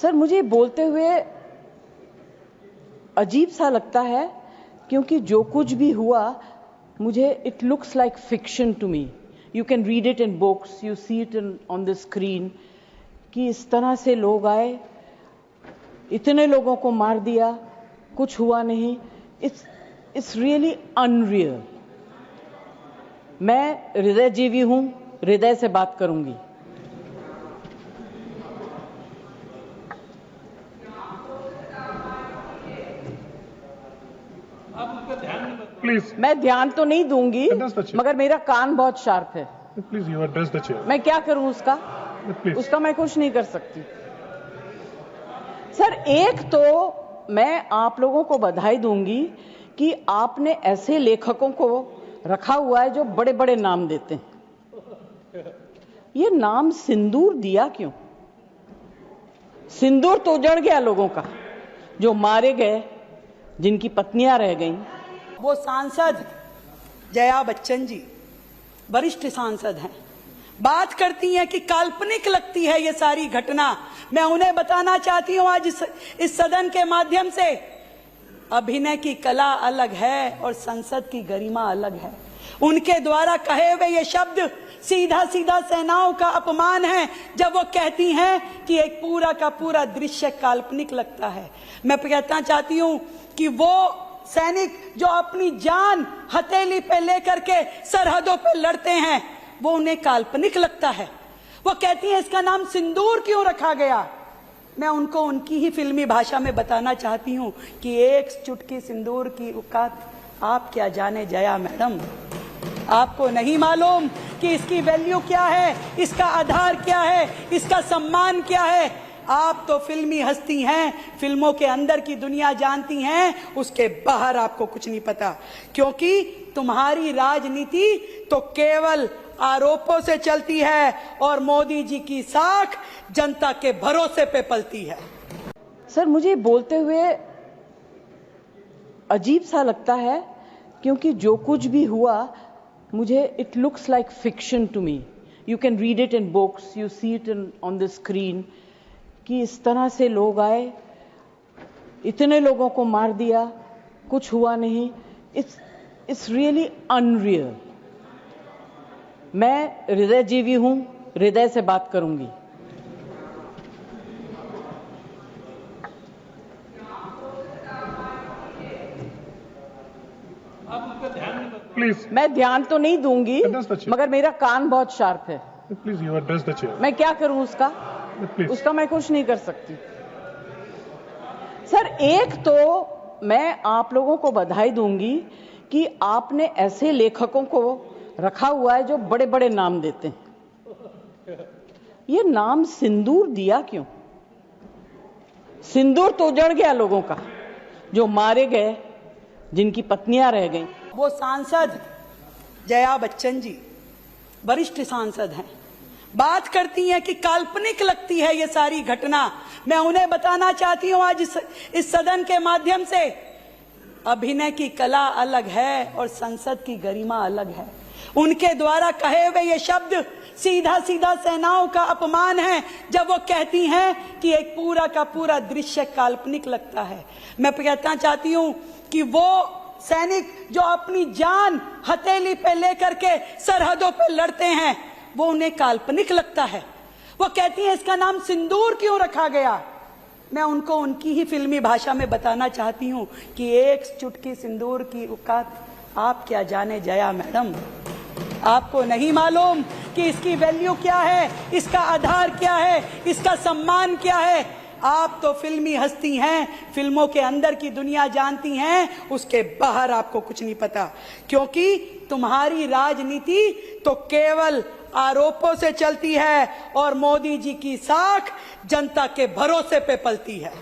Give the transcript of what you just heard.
Sir मुझे बोलते हुए अजीब सा लगता है क्योंकि जो कुछ भी हुआ मुझे it looks like fiction to me. You can read it in books, you see it on the screen कि इस तरह से लोग आए, इतने लोगों को मार दिया, कुछ हुआ नहीं. It's really unreal. मैं हृदयजीवी हूं, हृदय से बात करूंगी. प्लीज. मैं ध्यान तो नहीं दूंगी मगर मेरा कान बहुत शार्प है. Please you address the chair. मैं क्या करूं उसका? प्लीज. उसका मैं कुछ नहीं कर सकती. सर एक तो मैं आप लोगों को बधाई दूंगी कि आपने ऐसे लेखकों को रखा हुआ है जो बड़े बड़े नाम देते हैं. ये नाम सिंदूर दिया क्यों? सिंदूर तो उजड़ गया लोगों का, जो मारे गए, जिनकी पत्नियां रह गईं. वो सांसद जया बच्चन जी वरिष्ठ सांसद हैं, बात करती हैं कि काल्पनिक लगती है ये सारी घटना. मैं उन्हें बताना चाहती हूं आज इस सदन के माध्यम से, अभिनय की कला अलग है और संसद की गरिमा अलग है. उनके द्वारा कहे हुए ये शब्द सीधा सीधा सेनाओं का अपमान है जब वो कहती हैं कि एक पूरा का पूरा दृश्य काल्पनिक लगता है. मैं कहना चाहती हूं कि वो सैनिक जो अपनी जान हथेली पे लेकर के सरहदों पे लड़ते हैं, वो उन्हें काल्पनिक लगता है. वो कहती हैं इसका नाम सिंदूर क्यों रखा गया? मैं उनको उनकी ही फिल्मी भाषा में बताना चाहती हूं कि एक चुटकी सिंदूर की औकात आप क्या जाने जया मैडम. आपको नहीं मालूम कि इसकी वैल्यू क्या है, इसका आधार क्या है, इसका सम्मान क्या है. आप तो फिल्मी हस्ती हैं, फिल्मों के अंदर की दुनिया जानती हैं, उसके बाहर आपको कुछ नहीं पता. क्योंकि तुम्हारी राजनीति तो केवल आरोपों से चलती है और मोदी जी की साख जनता के भरोसे पे पलती है. सर मुझे बोलते हुए अजीब सा लगता है क्योंकि जो कुछ भी हुआ मुझे it looks like fiction to me. You can read it in books, you see it on the screen कि इस तरह से लोग आए, इतने लोगों को मार दिया, कुछ हुआ नहीं. It's really unreal. मैं हृदयजीवी हूं, हृदय से बात करूंगी. प्लीज. मैं ध्यान तो नहीं दूंगी मगर मेरा कान बहुत शार्प है. Please you address the chair. मैं क्या करूं उसका? प्लीज. उसका मैं कुछ नहीं कर सकती. सर एक तो मैं आप लोगों को बधाई दूंगी कि आपने ऐसे लेखकों को रखा हुआ है जो बड़े बड़े नाम देते हैं. ये नाम सिंदूर दिया क्यों? सिंदूर तो उजड़ गया लोगों का, जो मारे गए, जिनकी पत्नियां रह गईं. वो सांसद जया बच्चन जी वरिष्ठ सांसद हैं, बात करती हैं कि काल्पनिक लगती है ये सारी घटना. मैं उन्हें बताना चाहती हूं आज इस सदन के माध्यम से, अभिनय की कला अलग है और संसद की गरिमा अलग है. उनके द्वारा कहे हुए ये शब्द सीधा सीधा सेनाओं का अपमान है जब वो कहती हैं कि एक पूरा का पूरा दृश्य काल्पनिक लगता है. मैं कहना चाहती हूं कि वो सैनिक जो अपनी जान हथेली पे लेकर के सरहदों पे लड़ते हैं, वो उन्हें काल्पनिक लगता है. वो कहती हैं इसका नाम सिंदूर क्यों रखा गया? मैं उनको उनकी ही फिल्मी भाषा में बताना चाहती हूं कि एक चुटकी सिंदूर की औकात आप क्या जाने जया मैडम. आपको नहीं मालूम कि इसकी वैल्यू क्या है, इसका आधार क्या है, इसका सम्मान क्या है. आप तो फिल्मी हस्ती हैं, फिल्मों के अंदर की दुनिया जानती हैं, उसके बाहर आपको कुछ नहीं पता. क्योंकि तुम्हारी राजनीति तो केवल आरोपों से चलती है और मोदी जी की साख जनता के भरोसे पे पलती है.